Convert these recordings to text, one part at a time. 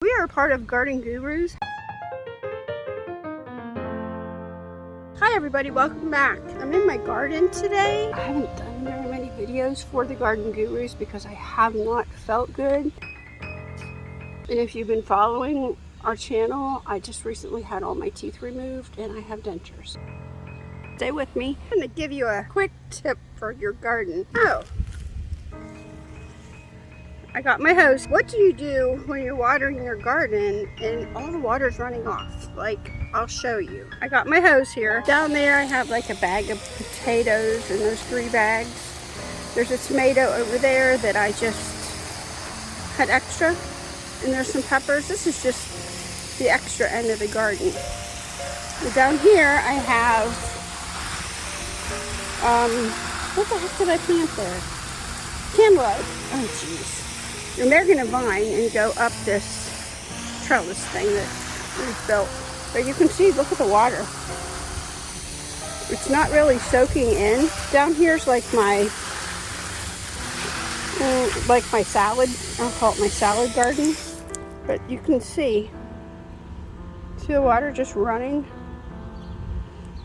We are a part of Garden Gurus. Hi everybody, welcome back. I'm in my garden today. I haven't done very many videos for the Garden Gurus because I have not felt good. And if you've been following our channel, I just recently had all my teeth removed and I have dentures. Stay with me. I'm going to give you a quick tip for your garden. Oh, I got my hose. What do you do when you're watering your garden and all the water's running off? Like, I'll show you. I got my hose here. Down there I have like a bag of potatoes in those 3 bags. There's a tomato over there that I just had extra. And there's some peppers. This is just the extra end of the garden. And down here I have, what the heck did I plant there? Cantaloupe. Oh jeez. And they're going to vine and go up this trellis thing that we've built. But you can see, look at the water. It's not really soaking in. Down here's like my salad. I'll call it my salad garden. But you can see the water just running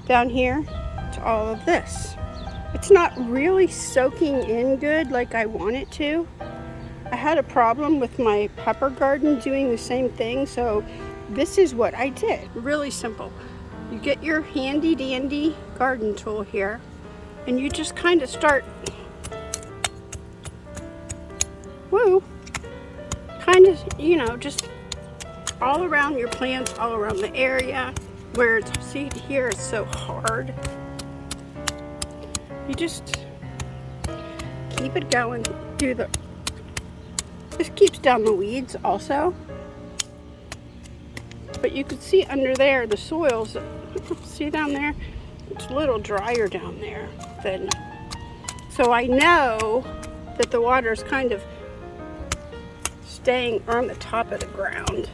down here to all of this. It's not really soaking in good like I want it to. I had a problem with my pepper garden doing the same thing, so this is what I did. Really simple. You get your handy dandy garden tool here and you just kind of start kind of, you know, just all around your plants, all around the area where it's, see here it's so hard. You just keep it going. This keeps down the weeds also. But you can see under there the soils, see down there? It's a little drier down there than, so I know that the water is kind of staying on the top of the ground.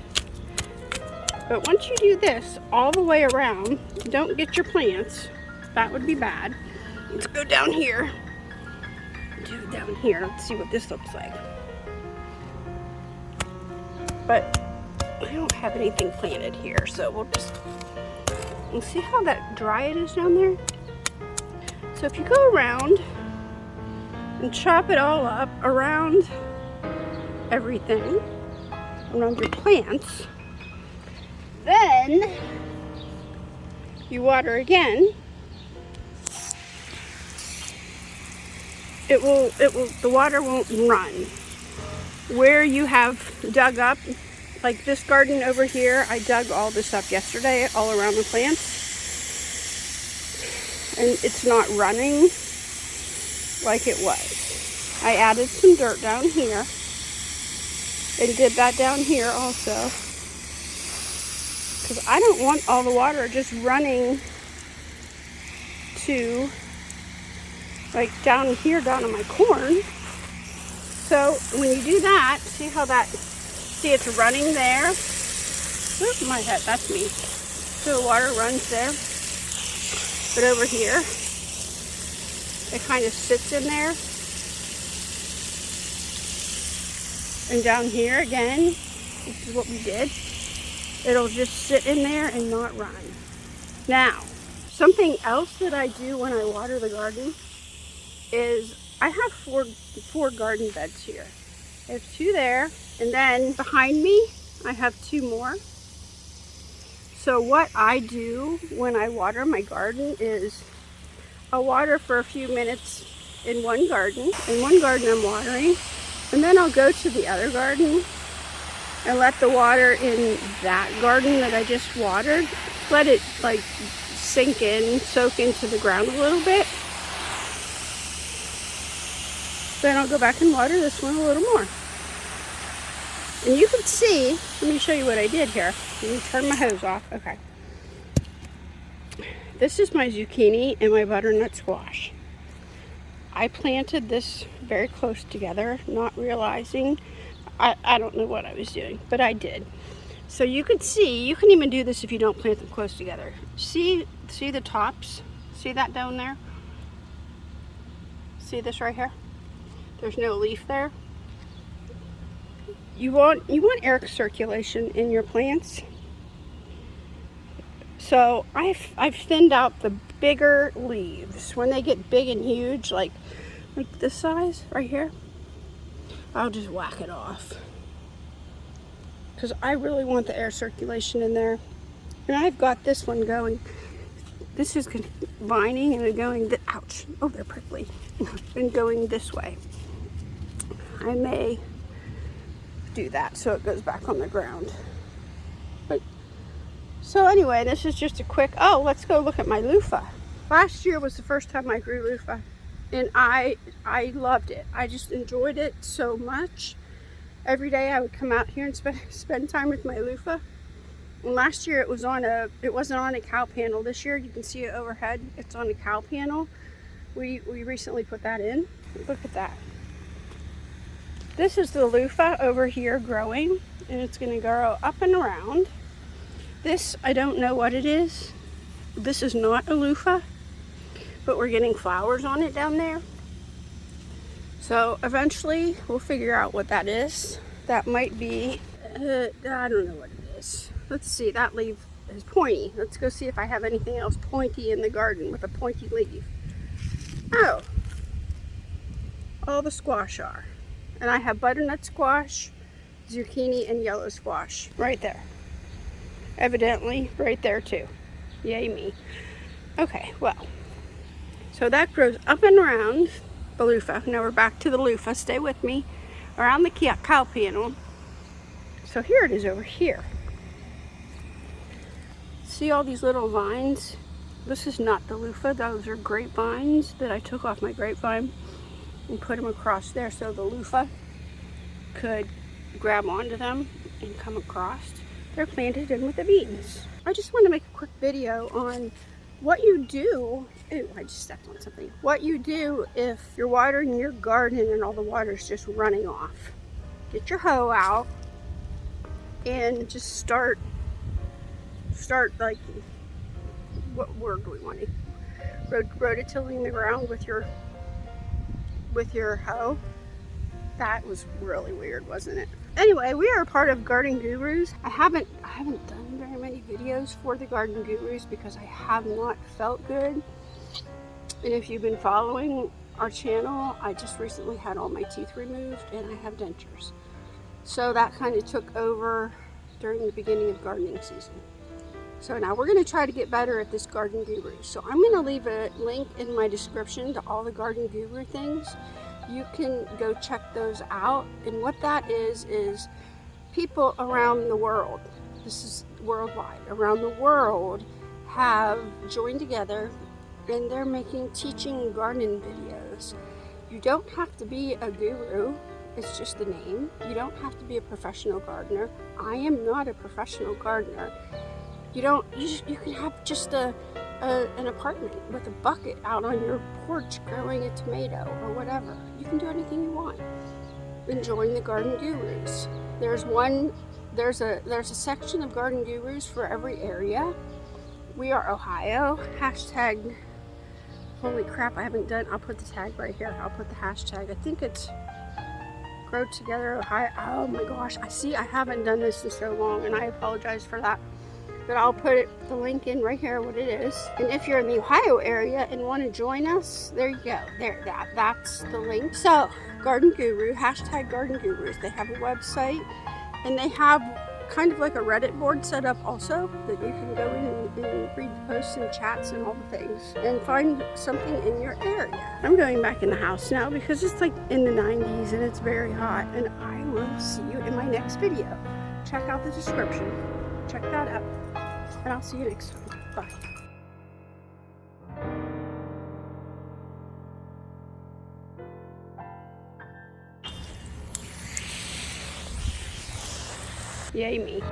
But once you do this all the way around, don't get your plants. That would be bad. Let's go down here. Do it down here. Let's see what this looks like. But I don't have anything planted here, so we'll see how that dry it is down there. So if you go around and chop it all up around everything, around your plants, then you water again. The water won't run. Where you have dug up, like this garden over here, I dug all this up yesterday, all around the plants. And it's not running like it was. I added some dirt down here and did that down here also. Because I don't want all the water just running to, like down here, down on my corn. So when you do that, see how that, see it's running there? Oops, my head, that's me. So the water runs there. But over here, it kind of sits in there. And down here again, this is what we did. It'll just sit in there and not run. Now, something else that I do when I water the garden is I have four garden beds here. I have 2 there, and then behind me I have 2 more. So what I do when I water my garden is I'll water for a few minutes in one garden. In one garden I'm watering, and then I'll go to the other garden and let the water in that garden that I just watered, let it like sink in, soak into the ground a little bit. Then I'll go back and water this one a little more. And you can see, let me show you what I did here. Let me turn my hose off. Okay. This is my zucchini and my butternut squash. I planted this very close together, not realizing, I don't know what I was doing, but I did. So you can see, you can even do this if you don't plant them close together. See the tops? See that down there? See this right here? There's no leaf there. you want air circulation in your plants. So I've thinned out the bigger leaves. When they get big and huge, like this size right here, I'll just whack it off. Because I really want the air circulation in there. And I've got this one going. This is vining and going, ouch, oh, they're prickly, and going this way. I may do that so it goes back on the ground. But so anyway, this is just a quick, oh, let's go look at my loofah. Last year was the first time I grew loofah, and I loved it. I just enjoyed it so much. Every day I would come out here and spend time with my loofah. And last year it wasn't on a cow panel. This year you can see it overhead. It's on a cow panel. We recently put that in. Look at that. This is the loofah over here growing, and it's going to grow up and around. This, I don't know what it is. This is not a loofah, but we're getting flowers on it down there. So eventually we'll figure out what that is. That might be, I don't know what it is. Let's see, that leaf is pointy. Let's go see if I have anything else pointy in the garden with a pointy leaf. Oh, all the squash are. And I have butternut squash, zucchini, and yellow squash right there. Evidently right there too. Yay me. Okay, well, so that grows up and around the loofah. Now we're back to the loofah. Stay with me. Around the cow panel. So here it is over here. See all these little vines? This is not the loofah. Those are grapevines that I took off my grapevine and put them across there so the loofah could grab onto them and come across. They're planted in with the beans. I just want to make a quick video on what you do. Ew, I just stepped on something. What you do if you're watering your garden and all the water's just running off. Get your hoe out and just start like, what word do we want to? Rototilling the ground with your hoe. That was really weird, wasn't it? Anyway, we are a part of Garden Gurus. I haven't done very many videos for the Garden Gurus because I have not felt good. And if you've been following our channel, I just recently had all my teeth removed and I have dentures. So that kind of took over during the beginning of gardening season. So now we're going to try to get better at this Garden Guru. So I'm going to leave a link in my description to all the Garden Guru things. You can go check those out. And what that is people around the world, this is worldwide, around the world have joined together and they're making teaching gardening videos. You don't have to be a guru. It's just a name. You don't have to be a professional gardener. I am not a professional gardener. You can have just an apartment with a bucket out on your porch growing a tomato or whatever. You can do anything you want. Enjoying the Garden Gurus. There's a section of Garden Gurus for every area. We are Ohio. Hashtag, holy crap, I'll put the tag right here. I'll put the hashtag. I think it's Grow Together Ohio. Oh my gosh, I haven't done this in so long and I apologize for that. But I'll put the link in right here, what it is. And if you're in the Ohio area and want to join us, there you go. That's the link. So, Garden Guru, hashtag Garden Gurus. They have a website and they have kind of like a Reddit board set up also that you can go in and read the posts and chats and all the things and find something in your area. I'm going back in the house now because it's like in the 90s and it's very hot, and I will see you in my next video. Check out the description. Check that out. And I'll see you next time. Bye. Yay me.